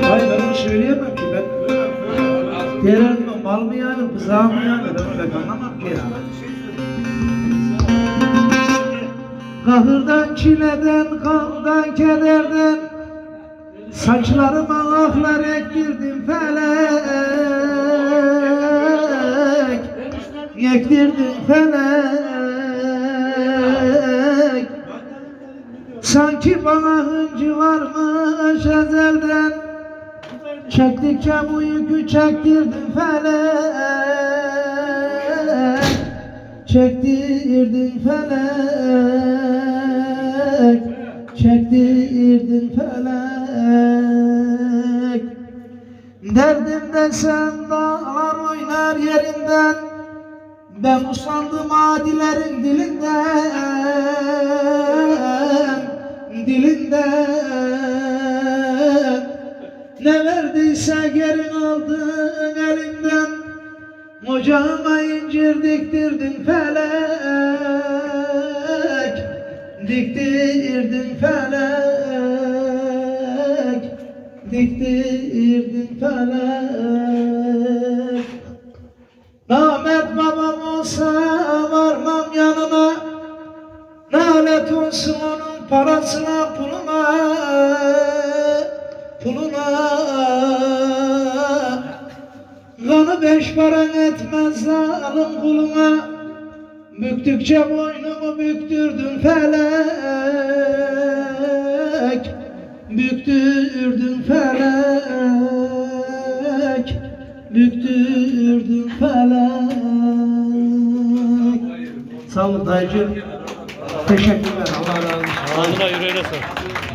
Hayır ben onu söyleyemem ki ben. Diğer mal mı yani, bızağı mı yani, ben öyle anlamam ki ya. Kahırdan, çileden, kandan, kederden saçlarıma aklar ektirdim felek, ektirdim felek. Sanki bana hıncı varmış ezelden, çektikçe bu yükü çektirdim felek, çektirdim felek, çektirdim felek. Derdim desem dağlar oynar yerinden, ben usandım adilerin dilinden. Ne verdiyse geri aldın elimden, ocağıma incir diktirdin felek, diktirdin felek, diktirdin felek. Namert babam olsa varmam yanına, nalet olsun onun parasına puluna, puluna. Kanı beş paran etmez zalim kuluna, büktükçe boynumu büktürdün felek, büktürdün felek, büktürdün felek. Sağ olun dayıcığım. Teşekkürler. Allah razı olsun. Ağzına yüreğine sağlık.